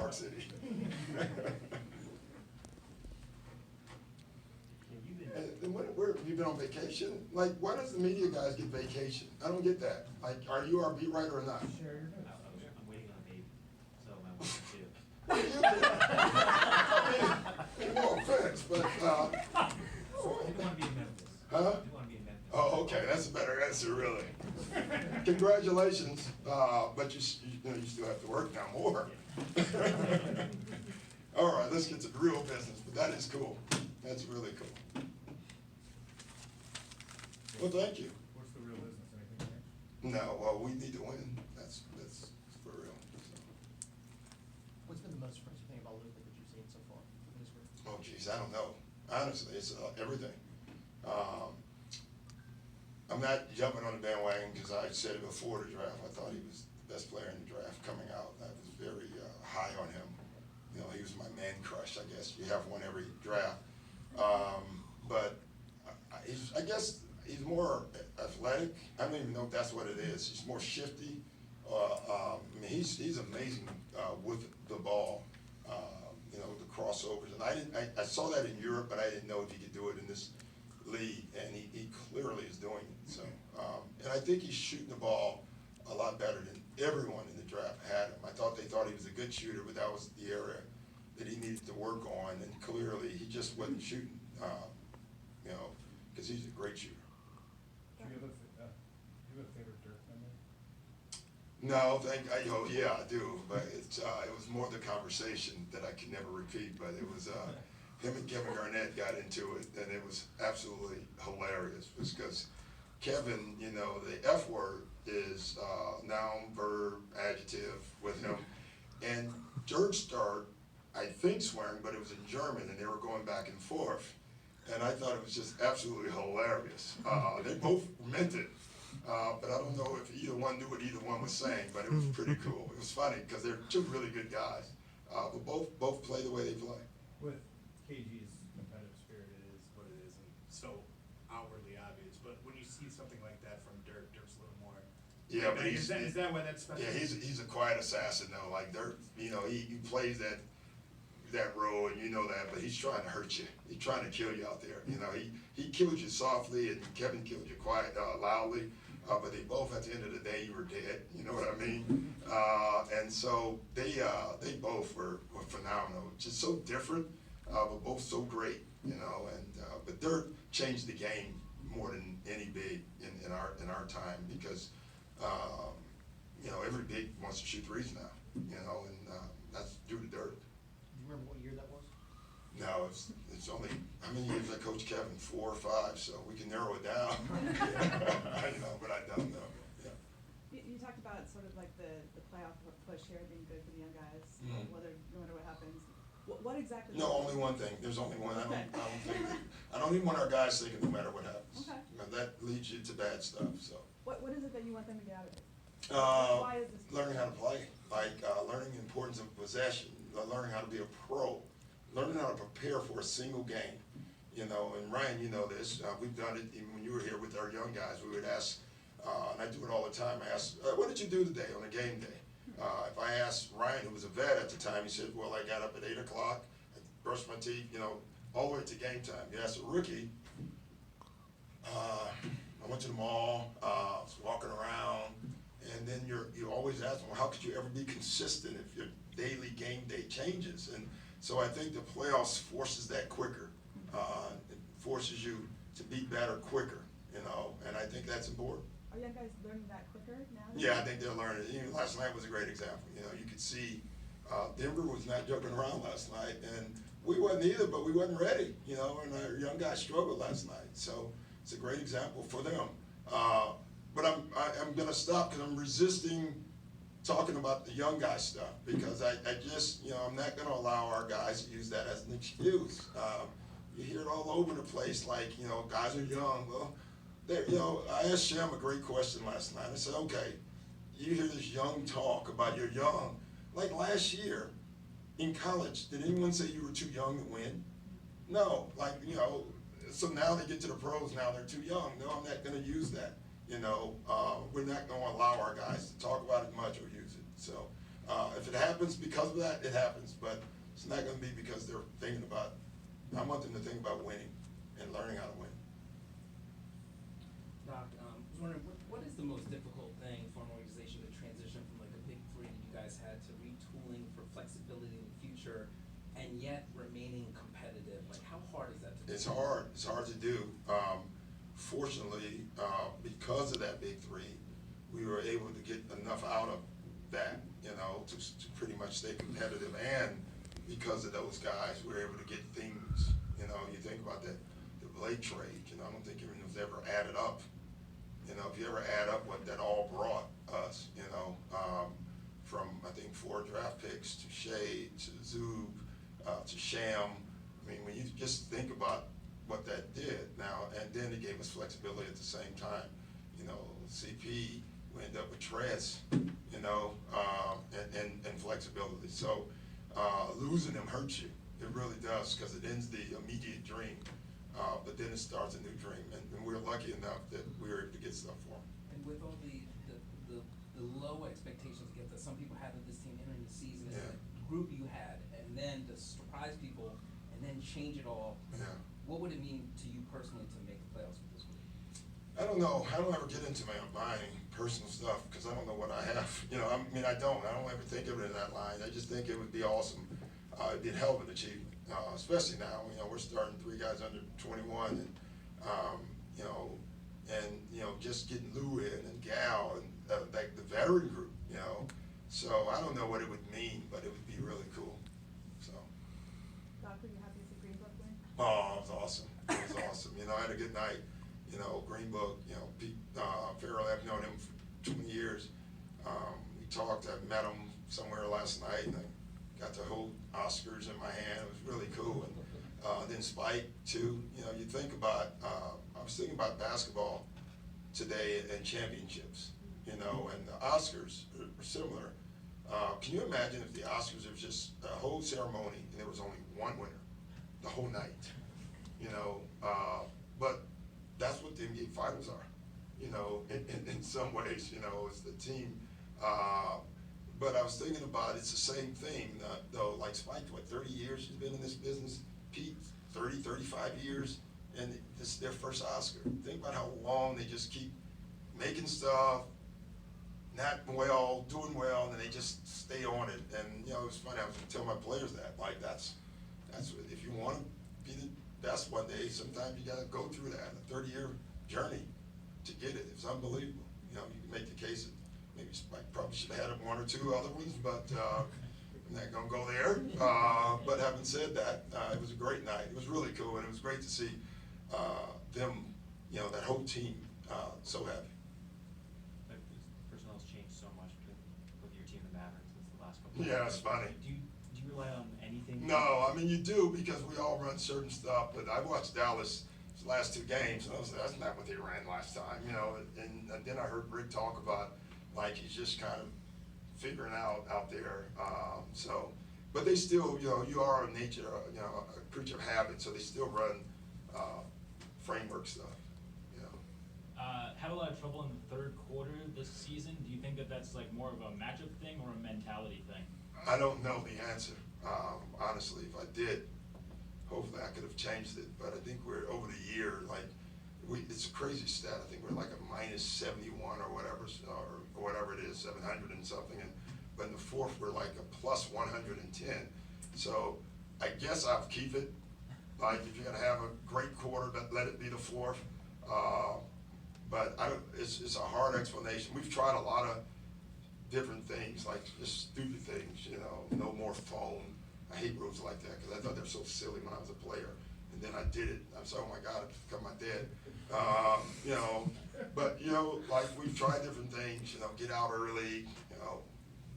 Park City. And where have you been on vacation? Like, why does the media guys get vacation? I don't get that. Like, are you our beat writer or not? Sure, you're good. I'm waiting on a baby, so my wife too. I mean, no offense, but, I didn't want to be in Memphis. Huh? I didn't want to be in Memphis. oh, okay, that's a better answer, really. Congratulations, but you still have to work now more. All right, let's get to the real business, but that is cool. That's really cool. Well, thank you. What's the real business? Anything changed? No, well, we need to win. That's for real. So. What's been the most impressive thing about Luka that you've seen so far in his career? Oh, geez, I don't know. Honestly, it's everything. I'm not jumping on the bandwagon because I said it before the draft. I thought he was the best player in the draft coming out. I was very high on him. You know, he was my man crush, I guess. You have one every draft. But I guess he's more athletic. I don't even know if that's what it is. He's more shifty. I mean, he's amazing with the ball. You know, the crossovers, and I saw that in Europe, but I didn't know if he could do it in this league, and he clearly is doing it. So, and I think he's shooting the ball a lot better than everyone in the draft had him. They thought he was a good shooter, but that was the area that he needed to work on, and clearly he just wasn't shooting. You know, because he's a great shooter. Do you have a favorite Dirk memory? No, yeah, I do, but it was more the conversation that I could never repeat, but it was him and Kevin Garnett got into it, and it was absolutely hilarious, because Kevin, you know, the F word is noun, verb, adjective with him, and Dirk started, I think, swearing, but it was in German, and they were going back and forth, and I thought it was just absolutely hilarious. They both meant it. But I don't know if either one knew what either one was saying, but it was pretty cool. It was funny because they're two really good guys, but both play the way they play. With KG's competitive spirit, it is what it is, and so outwardly obvious. But when you see something like that from Dirk, Dirk's a little more. Yeah, but is that why that's special? Yeah, he's a quiet assassin though. Like Dirk, you know, he plays that role, and you know that, but he's trying to hurt you. He's trying to kill you out there. You know, he kills you softly, and Kevin killed you quiet, loudly. But they both, at the end of the day, you were dead. You know what I mean? And so they both were phenomenal. Just so different, but both so great. You know, and but Dirk changed the game more than any big in our time, because you know, every big wants to shoot threes now. You know, and that's due to Dirk. Do you remember what year that was? No, it's only, how many years I coached Kevin? 4 or 5, so we can narrow it down. I know, but I don't know. Yeah. You talked about sort of like the playoff push here being good for the young guys, Mhm. no matter what happens. What exactly? No, only one thing. There's only one. I don't even want our guys thinking no matter what happens. Okay. You know, that leads you to bad stuff. So. What is it that you want them to get out of it? Uh, Why is this? Learning how to play, like learning the importance of possession, learning how to be a pro, learning how to prepare for a single game. You know, and Ryan, you know this, we've done it even when you were here with our young guys. We would ask, and I do it all the time, I ask, what did you do today on a game day? If I asked Ryan, who was a vet at the time, he said, well, I got up at 8 o'clock, I brushed my teeth, you know, all the way to game time. You ask a rookie, I went to the mall, was walking around, and then you always ask them, well, how could you ever be consistent if your daily game day changes? And so I think the playoffs forces that quicker. It forces you to be better quicker, you know, and I think that's important. Are young guys learning that quicker now? Yeah, I think they're learning. You know, last night was a great example. You know, you could see Denver was not joking around last night, and we wasn't either, but we wasn't ready, you know, and our young guys struggled last night. So it's a great example for them. But I'm going to stop because I'm resisting talking about the young guy stuff, because I just, you know, I'm not going to allow our guys to use that as an excuse. You hear it all over the place, like, you know, guys are young. Well, you know, I asked Shem a great question last night. I said, okay, you hear this young talk about you're young. Like last year in college, did anyone say you were too young to win? No, like, you know, so now they get to the pros, now they're too young. No, I'm not going to use that. You know, we're not going to allow our guys to talk about it much or use it. So If it happens because of that, it happens, but it's not gonna be because they're thinking about, I want them to think about winning and learning how to win. Doc, I was wondering, what is the most difficult thing for an organization to transition from like a big three that you guys had to retooling for flexibility in the future and yet remaining competitive? Like, how hard is that to do? It's hard to do. Fortunately, because of that big three, we were able to get enough out of that, you know, to pretty much stay competitive. And because of those guys, we were able to get things, you know, you think about that, the Blake trade, you know, I don't think it was ever added up. You know, if you ever add up what that all brought us, you know, from, I think, 4 draft picks to Shea, to Zub, to Sham. I mean, when you just think about what that did now, and then it gave us flexibility at the same time. You know, CP, we ended up with Trez, you know, and flexibility. So losing them hurts you. It really does, because it ends the immediate dream. But then it starts a new dream, and we're lucky enough that we were able to get stuff for them. And with all the low expectations against that some people had of this team entering the season, Yeah. the group you had, and then to surprise people and then change it all, Yeah. what would it mean to you personally to make the playoffs with this group? I don't know. I don't ever get into my personal stuff, because I don't know what I have. You know, I mean, I don't ever think of it in that line. I just think it would be awesome. It'd be a hell of an achievement, especially now. You know, we're starting 3 guys under 21, and you know, just getting Lou in and Gal and like the veteran group. You know, so I don't know what it would mean, but it would be really cool. So. Doc, were you happy with the Green Book win? Oh, it was awesome. It was awesome. You know, I had a good night. You know, Green Book, you know, Pete Farrell, I've known him for 20 years. We talked, I met him somewhere last night, and I got to hold Oscars in my hand. It was really cool. And then Spike, too. You know, you think about, I was thinking about basketball today and championships, you know, and the Oscars are similar. Can you imagine if the Oscars was just a whole ceremony and there was only one winner the whole night? You know, but that's what the NBA finals are, you know, in some ways, you know, it's the team. But I was thinking about, it's the same thing, though, like Spike, what, 30 years he's been in this business? Pete, 30, 35 years, and this is their first Oscar. Think about how long they just keep making stuff, not well, doing well, and then they just stay on it. And, you know, it was funny, I was gonna tell my players that, like, that's what, if you wanna be the best one day, sometimes you gotta go through that, a 30-year journey to get it. It's unbelievable. You know, you can make the case that maybe Spike probably should have had 1 or 2 other ones, but I'm not gonna go there. But having said that, it was a great night. It was really cool, and it was great to see them, you know, that whole team so happy. Like, personnel's changed so much with your team, the Mavericks, since the last couple of Yeah, years. it's funny. Do you rely on anything? No, I mean, you do, because we all run certain stuff, but I watched Dallas' last 2 games, and I was like, that's not what they ran last time, you know, and then I heard Rick talk about, like, he's just kind of figuring out there, so, but they still, you know, you are a nature, you know, a creature of habit, so they still run framework stuff, you know. Had a lot of trouble in the third quarter this season. Do you think that that's like more of a matchup thing or a mentality thing? I don't know the answer, honestly. If I did, hopefully I could have changed it, but I think we're, over the year, like, it's a crazy stat. I think we're like a minus 71 or whatever, or whatever it is, 700 and something, but in the fourth, we're like a plus 110. So I guess I'll keep it. Like, if you're gonna have a great quarter, let it be the fourth. But it's a hard explanation. We've tried a lot of different things, like just stupid things, you know, no more phone. I hate rules like that, because I thought they were so silly when I was a player. And then I did it. I was, oh my God, it's become my dad. You know, but, you know, like, we've tried different things, you know, get out early, you know,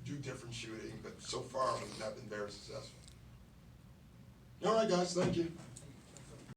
do different shooting, but so far we've not been very successful. All right, guys, thank you.